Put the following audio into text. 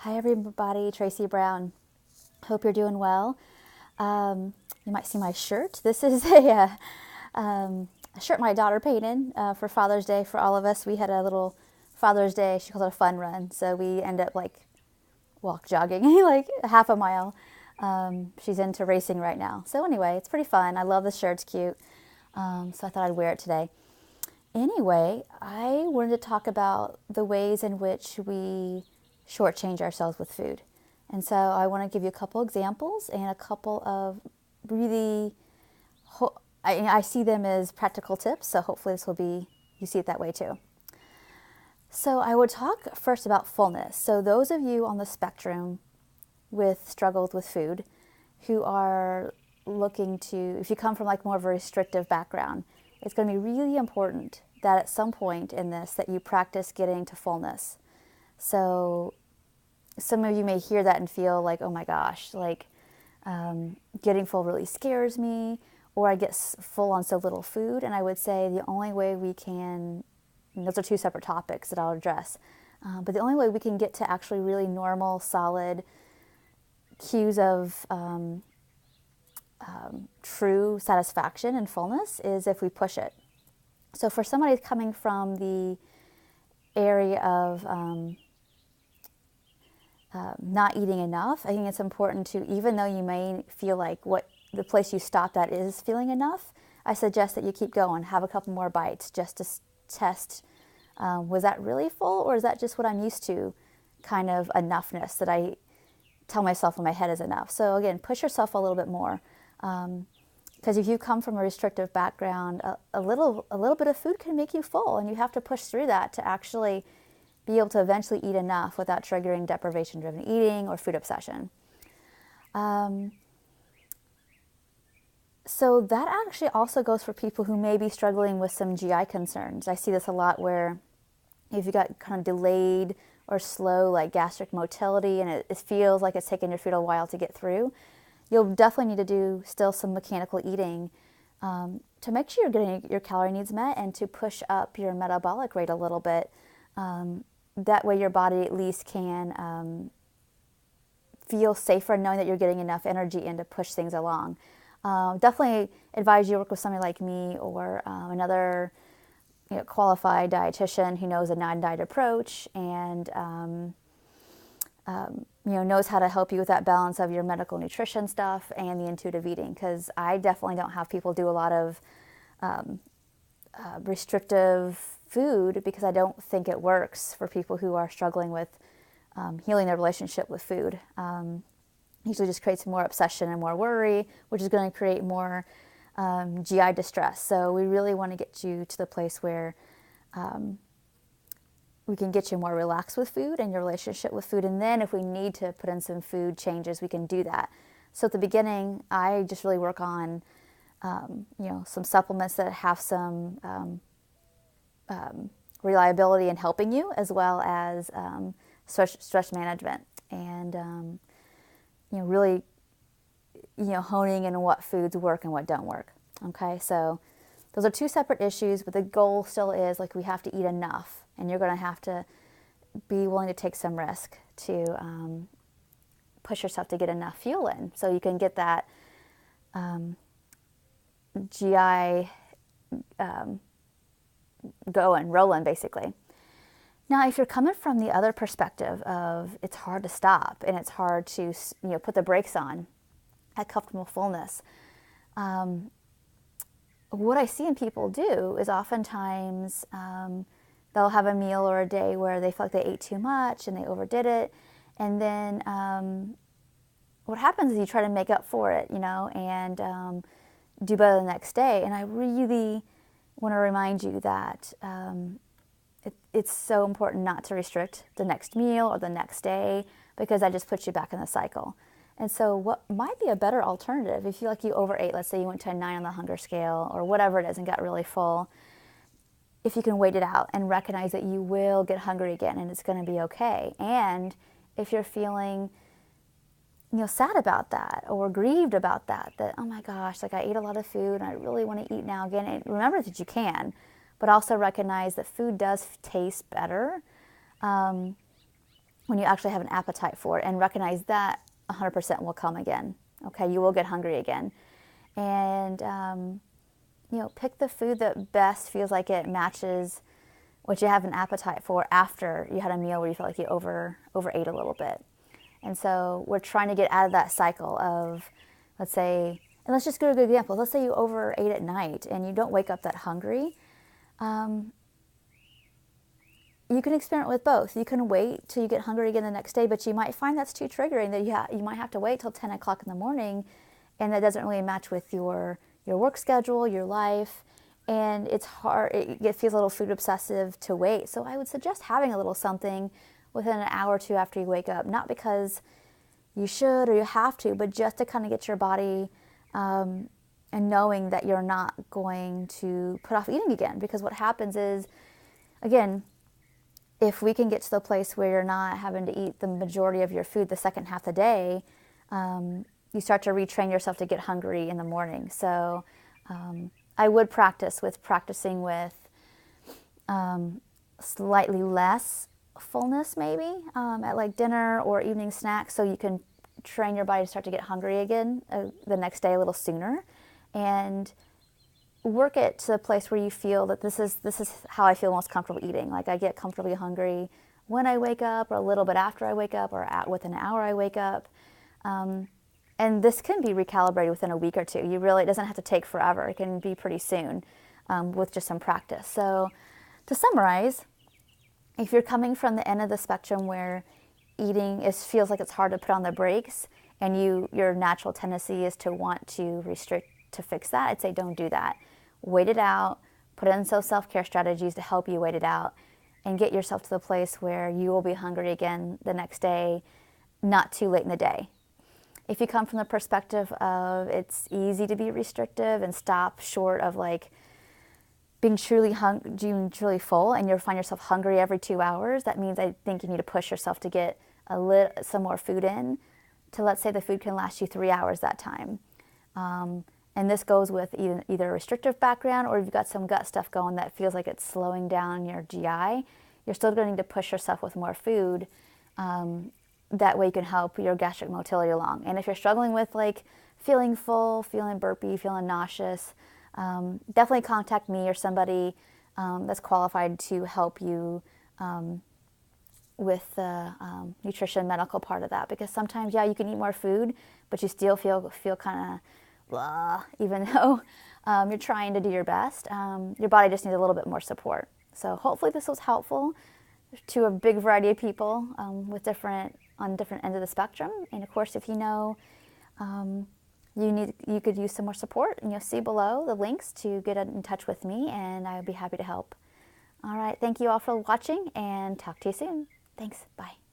Hi everybody, Tracy Brown. Hope you're doing well. You might see my shirt. This is a shirt my daughter painted for Father's Day for all of us. We had a little Father's Day, she calls it a fun run. So we end up jogging like half a mile. She's into racing right now. So anyway, it's pretty fun. I love the shirt, it's cute. So I thought I'd wear it today. Anyway, I wanted to talk about the ways in which we shortchange ourselves with food. And so I want to give you a couple examples and a couple of really, I see them as practical tips, so hopefully you see it that way too. So I would talk first about fullness. So those of you on the spectrum with struggles with food who are looking to, if you come from more of a restrictive background, it's going to be really important that at some point in this that you practice getting to fullness. So some of you may hear that and feel like, oh my gosh, getting full really scares me, or I get full on so little food. And I would say the only way we can, and those are two separate topics that I'll address, but the only way we can get to actually really normal, solid cues of true satisfaction and fullness is if we push it. So for somebody coming from the area of not eating enough, I think it's important to, even though you may feel like what the place you stopped at is feeling enough, I suggest that you keep going, have a couple more bites just to test, was that really full, or is that just what I'm used to, kind of enoughness that I tell myself in my head is enough. So again, push yourself a little bit more. Because if you come from a restrictive background, a little bit of food can make you full, and you have to push through that to actually be able to eventually eat enough without triggering deprivation-driven eating or food obsession. So that actually also goes for people who may be struggling with some GI concerns. I see this a lot where if you got kind of delayed or slow gastric motility and it feels like it's taking your food a while to get through, you'll definitely need to do still some mechanical eating to make sure you're getting your calorie needs met and to push up your metabolic rate a little bit. That way your body at least can feel safer knowing that you're getting enough energy in to push things along. Definitely advise you work with somebody like me or another qualified dietitian who knows a non-diet approach and knows how to help you with that balance of your medical nutrition stuff and the intuitive eating, because I definitely don't have people do a lot of restrictive food because I don't think it works for people who are struggling with healing their relationship with food. Usually just creates more obsession and more worry, which is going to create more GI distress. So we really want to get you to the place where we can get you more relaxed with food and your relationship with food. And then if we need to put in some food changes, we can do that. So at the beginning, I just really work on, some supplements that have some reliability in helping you, as well as stress management and, really, honing in what foods work and what don't work. Okay, so those are two separate issues, but the goal still is we have to eat enough, and you're going to have to be willing to take some risk to push yourself to get enough fuel in so you can get that GI rolling basically. Now, if you're coming from the other perspective of it's hard to stop and it's hard to put the brakes on at comfortable fullness, what I see in people do is oftentimes they'll have a meal or a day where they feel like they ate too much and they overdid it, and then what happens is you try to make up for it, and do better the next day. And I really want to remind you that it's so important not to restrict the next meal or the next day, because that just puts you back in the cycle. And so what might be a better alternative, if you feel like you overate, let's say you went to a 9 on the hunger scale or whatever it is and got really full, if you can wait it out and recognize that you will get hungry again and it's going to be okay. And if you're feeling sad about that or grieved about that, oh my gosh, I ate a lot of food and I really want to eat now again. And remember that you can, but also recognize that food does taste better when you actually have an appetite for it, and recognize that 100% will come again. Okay, you will get hungry again. And, pick the food that best feels like it matches what you have an appetite for after you had a meal where you felt like you overate a little bit. And so we're trying to get out of that cycle of, let's say, and let's just go to a good example. Let's say you overate at night and you don't wake up that hungry. You can experiment with both. You can wait till you get hungry again the next day, but you might find that's too triggering, that you might have to wait till 10 o'clock in the morning, and that doesn't really match with your work schedule, your life, and it's hard. It feels a little food obsessive to wait. So I would suggest having a little something within an hour or two after you wake up, not because you should or you have to, but just to kind of get your body and knowing that you're not going to put off eating again. Because what happens is, again, if we can get to the place where you're not having to eat the majority of your food the second half of the day, you start to retrain yourself to get hungry in the morning. So I would practicing with slightly less fullness maybe at like dinner or evening snacks, so you can train your body to start to get hungry again the next day a little sooner, and work it to a place where you feel that this is how I feel most comfortable eating. Like I get comfortably hungry when I wake up, or a little bit after I wake up, or within an hour I wake up. And this can be recalibrated within a week or two. It doesn't have to take forever. It can be pretty soon with just some practice. So to summarize, if you're coming from the end of the spectrum where eating feels like it's hard to put on the brakes, and your natural tendency is to want to restrict to fix that, I'd say don't do that. Wait it out, put in some self-care strategies to help you wait it out, and get yourself to the place where you will be hungry again the next day, not too late in the day. If you come from the perspective of it's easy to be restrictive and stop short of like being truly full, and you'll find yourself hungry every 2 hours, that means I think you need to push yourself to get some more food in, to let's say the food can last you 3 hours that time. And this goes with either a restrictive background, or if you've got some gut stuff going that feels like it's slowing down your GI, you're still going to need to push yourself with more food. That way you can help your gastric motility along. And if you're struggling with like feeling full, feeling burpy, feeling nauseous, definitely contact me or somebody that's qualified to help you with the nutrition medical part of that. Because sometimes, you can eat more food, but you still feel kind of blah, even though you're trying to do your best. Your body just needs a little bit more support. So hopefully this was helpful to a big variety of people on different ends of the spectrum. And of course, if you know you could use some more support, and you'll see below the links to get in touch with me, and I would be happy to help. All right, thank you all for watching, and talk to you soon. Thanks, bye.